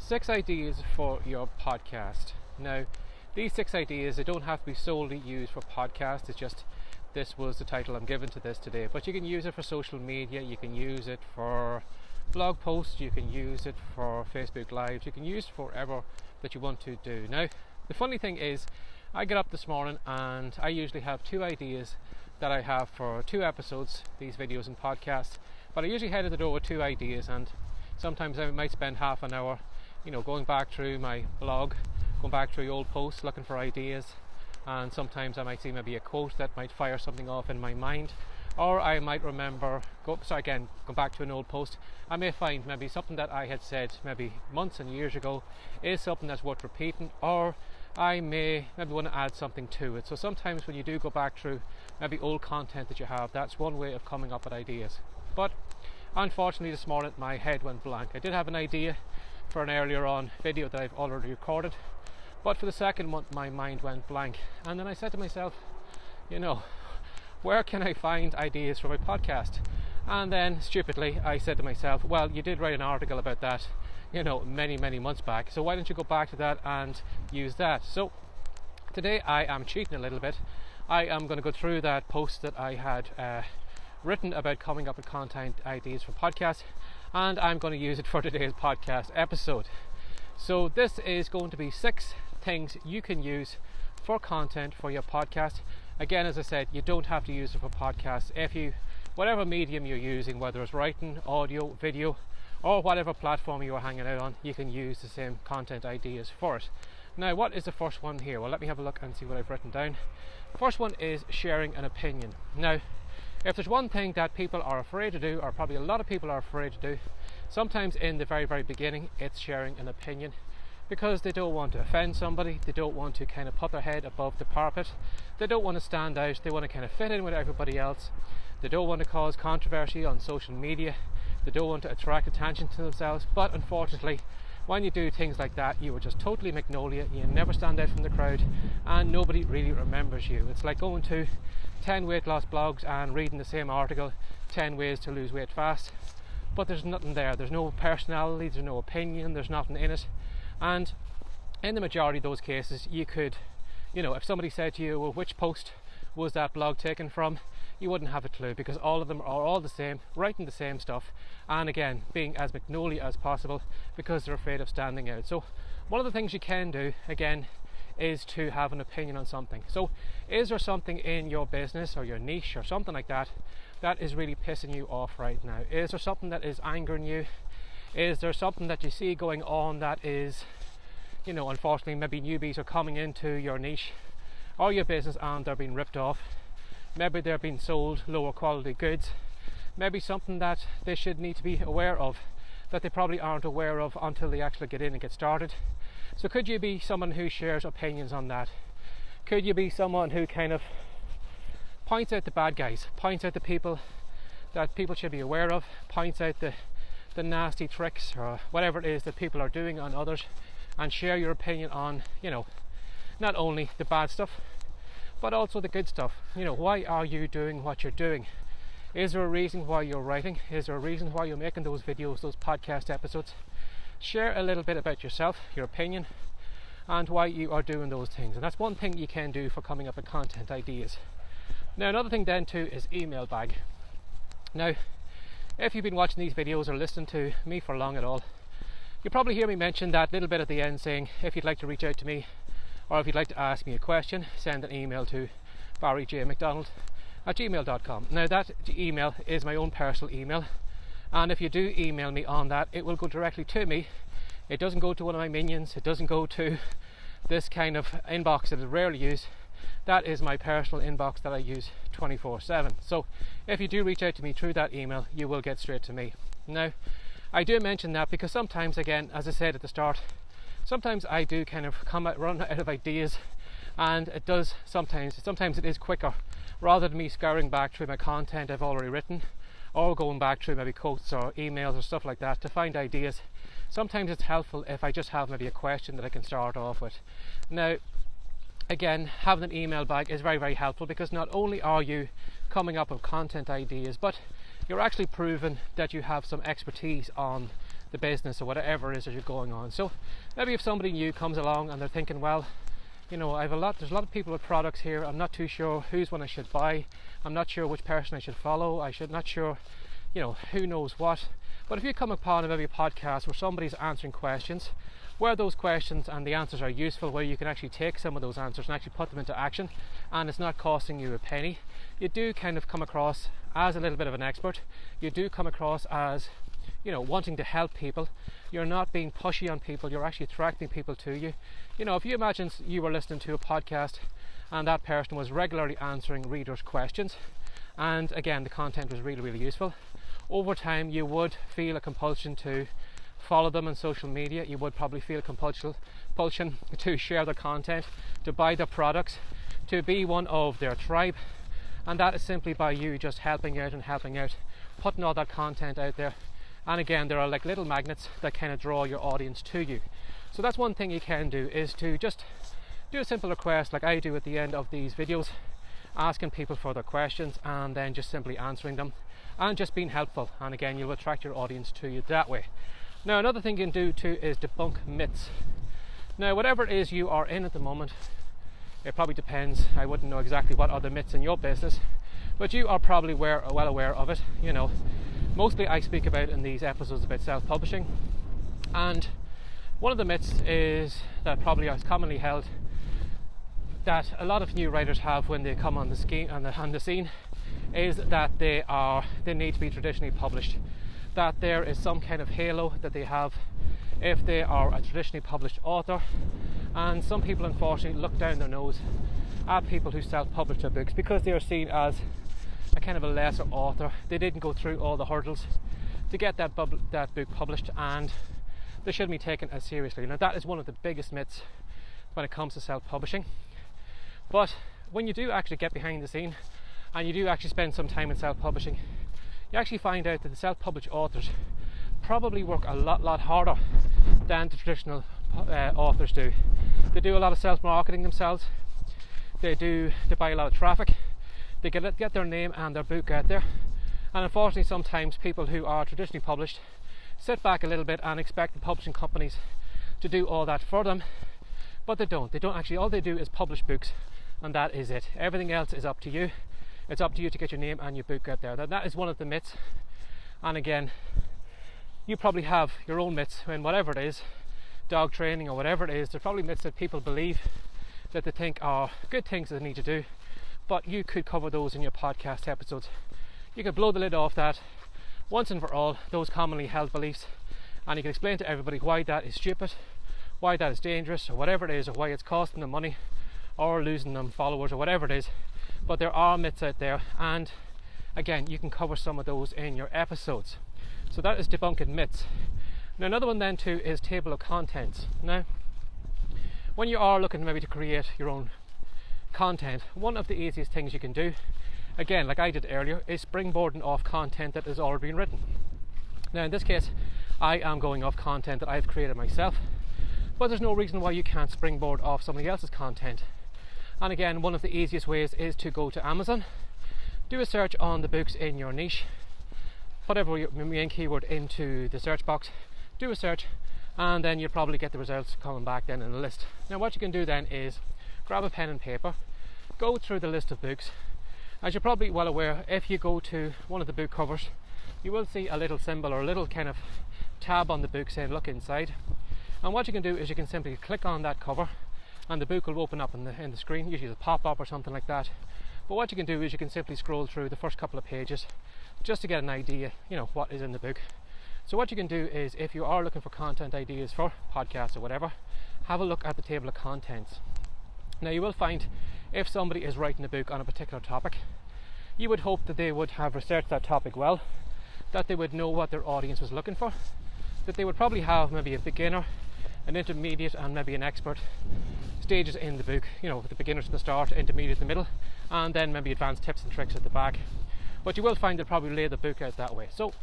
6 ideas for your podcast. Now, these 6 ideas, they don't have to be solely used for podcasts. It's just this was the title I'm given to this today. But you can use it for social media, you can use it for blog posts, you can use it for Facebook Lives, you can use it for whatever that you want to do. Now, the funny thing is, I get up this morning and I usually have 2 ideas that I have for 2 episodes, these videos and podcasts. But I usually head to the door with 2 ideas, and sometimes I might spend half an hour, going back through my blog, going back through old posts, looking for ideas. And sometimes I might see maybe a quote that might fire something off in my mind, or I might remember, go back to an old post. I may find maybe something that I had said maybe months and years ago is something that's worth repeating, or I may maybe want to add something to it. So sometimes when you do go back through maybe old content that you have, that's one way of coming up with ideas. But unfortunately this morning my head went blank. I did have an idea for an earlier on video that I've already recorded, but for the second one my mind went blank. And then I said to myself, where can I find ideas for my podcast? And then stupidly I said to myself, well, you did write an article about that many months back, so why don't you go back to that and use that? So today I am cheating a little bit. I am going to go through that post that I had written about coming up with content ideas for podcasts, and I'm going to use it for today's podcast episode. So this is going to be 6 things you can use for content for your podcast. Again, as I said, you don't have to use it for podcasts. Whatever medium you're using, whether it's writing, audio, video, or whatever platform you are hanging out on, you can use the same content ideas for it. Now, what is the first one here? Well, let me have a look and see what I've written down. First one is sharing an opinion. Now, if there's one thing that people are afraid to do, or probably a lot of people are afraid to do, sometimes in the very beginning, it's sharing an opinion, because they don't want to offend somebody, they don't want to kind of put their head above the parapet, they don't want to stand out, they want to kind of fit in with everybody else, they don't want to cause controversy on social media, they don't want to attract attention to themselves. But unfortunately, when you do things like that, you are just totally magnolia, you never stand out from the crowd, and nobody really remembers you. It's like going to 10 weight loss blogs and reading the same article, 10 ways to lose weight fast, but there's nothing there. There's no personality, there's no opinion, there's nothing in it. And in the majority of those cases, you could, if somebody said to you, well, which post was that blog taken from, you wouldn't have a clue, because all of them are all the same, writing the same stuff, and again, being as magnolia as possible, because they're afraid of standing out. So one of the things you can do, again, is to have an opinion on something. So is there something in your business or your niche or something like that that is really pissing you off right now? Is there something that is angering you? Is there something that you see going on that is, unfortunately, maybe newbies are coming into your niche or your business and they're being ripped off? Maybe they're being sold lower quality goods. Maybe something that they should need to be aware of that they probably aren't aware of until they actually get in and get started. So could you be someone who shares opinions on that? Could you be someone who kind of points out the bad guys, points out the people that people should be aware of, points out the nasty tricks or whatever it is that people are doing on others, and share your opinion on, not only the bad stuff, but also the good stuff. Why are you doing what you're doing? Is there a reason why you're writing? Is there a reason why you're making those videos, those podcast episodes? Share a little bit about yourself, your opinion, and why you are doing those things. And that's one thing you can do for coming up with content ideas. Now, another thing then too is email bag. Now, if you've been watching these videos or listening to me for long at all, you'll probably hear me mention that little bit at the end saying, if you'd like to reach out to me, or if you'd like to ask me a question, send an email to barryjmcdonald@gmail.com. Now, that email is my own personal email, and if you do email me on that, it will go directly to me. It doesn't go to one of my minions, it doesn't go to this kind of inbox that I rarely use. That is my personal inbox that I use 24/7. So if you do reach out to me through that email, you will get straight to me. Now, I do mention that because sometimes, again, as I said at the start, sometimes I do kind of run out of ideas, and it does sometimes it is quicker, rather than me scouring back through my content I've already written, or going back through maybe quotes or emails or stuff like that to find ideas. Sometimes it's helpful if I just have maybe a question that I can start off with. Now, again, having an email bag is very helpful, because not only are you coming up with content ideas, but you're actually proving that you have some expertise on the business or whatever it is that you're going on. So maybe if somebody new comes along and they're thinking, well, there's a lot of people with products here, I'm not too sure whose one I should buy, I'm not sure which person I should follow, not sure, who knows what. But if you come upon maybe a podcast where somebody's answering questions, where those questions and the answers are useful, where you can actually take some of those answers and actually put them into action, and it's not costing you a penny, you do kind of come across as a little bit of an expert. You do come across as wanting to help people. You're not being pushy on people, you're actually attracting people to you. If you imagine you were listening to a podcast and that person was regularly answering readers' questions, and again the content was really, really useful, over time you would feel a compulsion to follow them on social media. You would probably feel a compulsion to share their content, to buy their products, to be one of their tribe. And that is simply by you just helping out, putting all that content out there. And again, there are like little magnets that kind of draw your audience to you. So that's one thing you can do, is to just do a simple request like I do at the end of these videos, asking people for their questions and then just simply answering them and just being helpful. And again, you'll attract your audience to you that way. Now, another thing you can do too is debunk myths. Now, whatever it is you are in at the moment, it probably depends. I wouldn't know exactly what are the myths in your business, but you are probably well aware of it. Mostly I speak about in these episodes about self-publishing, and one of the myths is that probably is commonly held that a lot of new writers have when they come on the scene is that they need to be traditionally published, that there is some kind of halo that they have if they are a traditionally published author. And some people unfortunately look down their nose at people who self-publish their books because they are seen as a kind of a lesser author. They didn't go through all the hurdles to get that book published, and they shouldn't be taken as seriously. Now, that is one of the biggest myths when it comes to self-publishing. But when you do actually get behind the scene and you do actually spend some time in self-publishing, you actually find out that the self-published authors probably work a lot harder than the traditional authors do. They do a lot of self-marketing themselves. They buy a lot of traffic. They get their name and their book out there. And unfortunately, sometimes people who are traditionally published sit back a little bit and expect the publishing companies to do all that for them, but they don't. They don't actually. All they do is publish books, and that is it. Everything else is up to you. It's up to you to get your name and your book out there. That is one of the myths. And again, you probably have your own myths when whatever it is, dog training or whatever it is, there's probably myths that people believe that they think are good things that they need to do, but you could cover those in your podcast episodes. You could blow the lid off that once and for all, those commonly held beliefs, and you can explain to everybody why that is stupid, why that is dangerous, or whatever it is, or why it's costing them money or losing them followers or whatever it is. But there are myths out there, and again, you can cover some of those in your episodes. So that is debunking myths. Now, another one then too is table of contents. Now, when you are looking maybe to create your own content, one of the easiest things you can do, again like I did earlier, is springboarding off content that has already been written. Now, in this case, I am going off content that I've created myself, but there's no reason why you can't springboard off somebody else's content. And again, one of the easiest ways is to go to Amazon, do a search on the books in your niche, whatever your main keyword into the search box, do a search, and then you'll probably get the results coming back then in a list. Now, what you can do then is grab a pen and paper, go through the list of books. As you're probably well aware, if you go to one of the book covers, you will see a little symbol or a little kind of tab on the book saying look inside. And what you can do is you can simply click on that cover and the book will open up in the screen, usually a pop-up or something like that. But what you can do is you can simply scroll through the first couple of pages just to get an idea, what is in the book. So what you can do is, if you are looking for content ideas for podcasts or whatever, have a look at the table of contents. Now, you will find if somebody is writing a book on a particular topic, you would hope that they would have researched that topic well, that they would know what their audience was looking for, that they would probably have maybe a beginner, an intermediate and maybe an expert stages in the book, the beginners at the start, intermediate at the middle, and then maybe advanced tips and tricks at the back. But you will find they'll probably lay the book out that way. So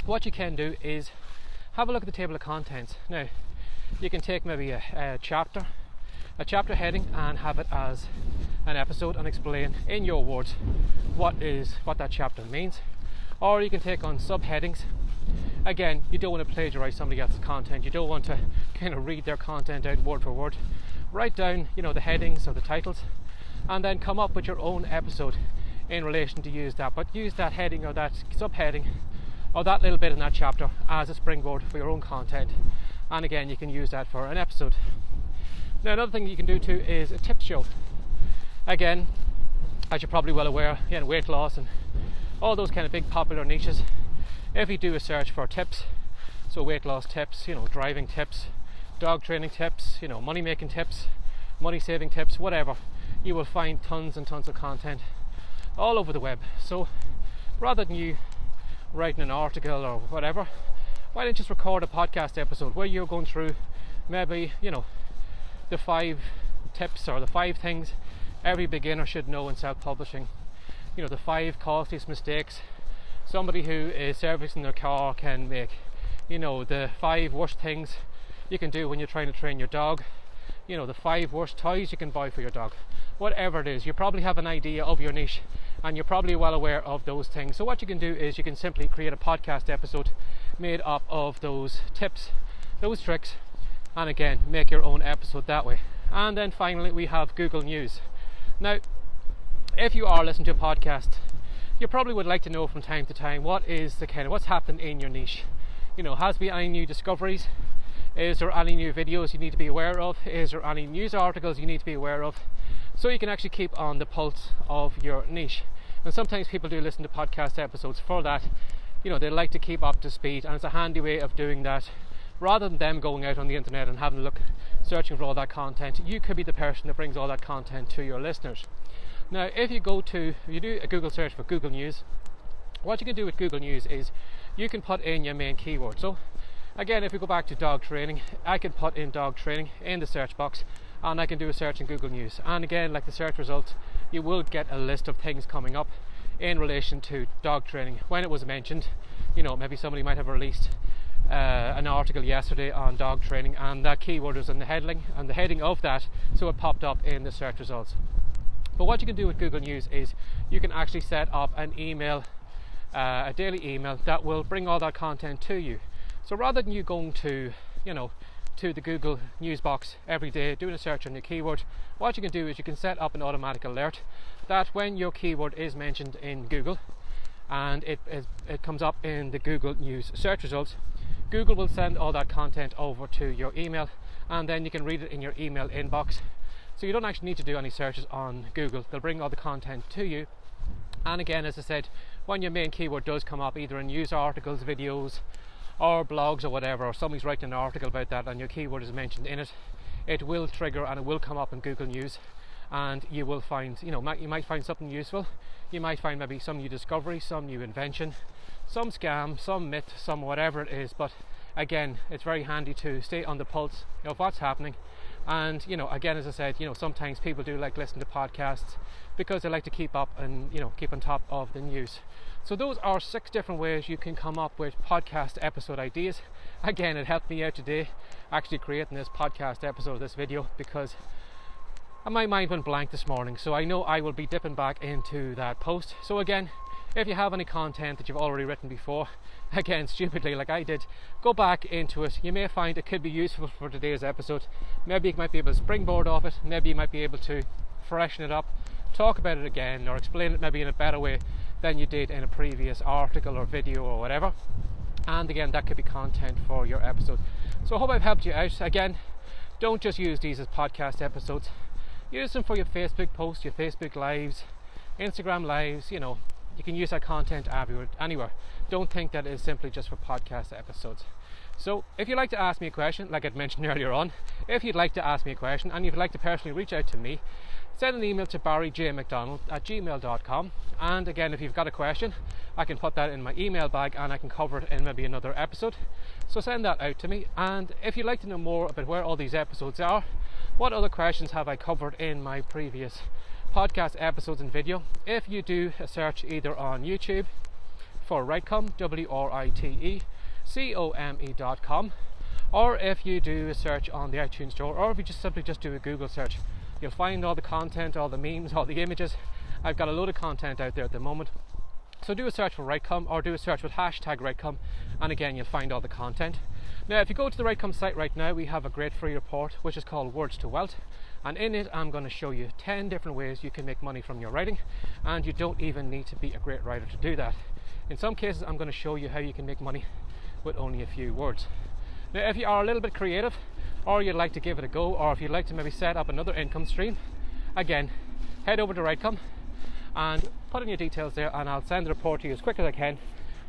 what you can do is have a look at the table of contents. Now, you can take maybe a chapter heading and have it as an episode and explain in your words what that chapter means. Or you can take on subheadings again, you don't want to plagiarize somebody else's content. You don't want to kind of read their content out word for word. Write down, the headings or the titles, and then come up with your own episode in relation to use that. But use that heading or that subheading or that little bit in that chapter as a springboard for your own content. And again, you can use that for an episode. Now, another thing you can do too is a tips show. Again, as you're probably well aware, weight loss and all those kind of big popular niches. If you do a search for tips, so weight loss tips, driving tips, dog training tips, money making tips, money saving tips, whatever, you will find tons and tons of content all over the web. So rather than you writing an article or whatever, why don't you just record a podcast episode where you're going through maybe, the 5 tips or the 5 things every beginner should know in self-publishing. The 5 costliest mistakes somebody who is servicing their car can make. The 5 worst things you can do when you're trying to train your dog. The 5 worst toys you can buy for your dog. Whatever it is, you probably have an idea of your niche and you're probably well aware of those things. So what you can do is you can simply create a podcast episode made up of those tips, those tricks, and again, make your own episode that way. And then finally, we have Google News. Now, if you are listening to a podcast, you probably would like to know from time to time what's happened in your niche. Has there been any new discoveries? Is there any new videos you need to be aware of? Is there any news articles you need to be aware of? So you can actually keep on the pulse of your niche. And sometimes people do listen to podcast episodes for that. They like to keep up to speed, and it's a handy way of doing that. Rather than them going out on the internet and having a look, searching for all that content, you could be the person that brings all that content to your listeners. Now, if you do a Google search for Google News, what you can do with Google News is you can put in your main keyword. So again, if we go back to dog training, I can put in dog training in the search box and I can do a search in Google News. And again, like the search results, you will get a list of things coming up in relation to dog training. When it was mentioned, maybe somebody might have released an article yesterday on dog training, and that keyword was in the heading of that, so it popped up in the search results. But what you can do with Google News is you can actually set up an email, a daily email that will bring all that content to you. So rather than you going to the Google News box every day doing a search on your keyword, what you can do is you can set up an automatic alert that when your keyword is mentioned in Google and it comes up in the Google News search results, Google will send all that content over to your email, and then you can read it in your email inbox. So you don't actually need to do any searches on Google. They'll bring all the content to you. And again, as I said, when your main keyword does come up either in news articles, videos or blogs or whatever, or somebody's writing an article about that and your keyword is mentioned in it, it will trigger and it will come up in Google News, and you will find, you might find something useful. You might find maybe some new discovery, some new invention, some scam, some myth, some whatever it is. But again, it's very handy to stay on the pulse of what's happening. And again, as I said, sometimes people do like listening to podcasts because they like to keep up and keep on top of the news. So those are 6 different ways you can come up with podcast episode ideas. Again, it helped me out today actually creating this podcast episode, this video, because my mind went blank this morning. So I know I will be dipping back into that post. So again, if you have any content that you've already written before, again, stupidly like I did, go back into it. You may find it could be useful for today's episode. Maybe you might be able to springboard off it. Maybe you might be able to freshen it up, talk about it again, or explain it maybe in a better way than you did in a previous article or video or whatever. And again, that could be content for your episode. So I hope I've helped you out. Again, don't just use these as podcast episodes. Use them for your Facebook posts, your Facebook lives, Instagram lives. You can use that content anywhere. Don't think that it is simply just for podcast episodes. So if you'd like to ask me a question, like I'd mentioned earlier on, if you'd like to ask me a question and you'd like to personally reach out to me, send an email to barryjmcdonald@gmail.com. And again, if you've got a question, I can put that in my email bag and I can cover it in maybe another episode. So send that out to me. And if you'd like to know more about where all these episodes are, what other questions have I covered in my previous podcast episodes and video, if you do a search either on YouTube for WriteCome, WriteCome.com, or if you do a search on the iTunes store, or if you just simply do a Google search, you'll find all the content, all the memes, all the images. I've got a load of content out there at the moment, So do a search for WriteCome, or do a search with hashtag WriteCome, and again you'll find all the content. Now if you go to the WriteCome site right now, we have a great free report which is called Words to Wealth, and in it I'm going to show you 10 different ways you can make money from your writing, and you don't even need to be a great writer to do that. In some cases I'm going to show you how you can make money with only a few words. Now if you are a little bit creative, or you'd like to give it a go, or if you'd like to maybe set up another income stream, again head over to WriteCome and put in your details there, and I'll send the report to you as quick as I can,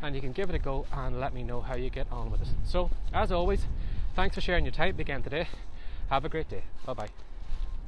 and you can give it a go and let me know how you get on with it. So as always, thanks for sharing your time again today. Have a great day. Bye bye.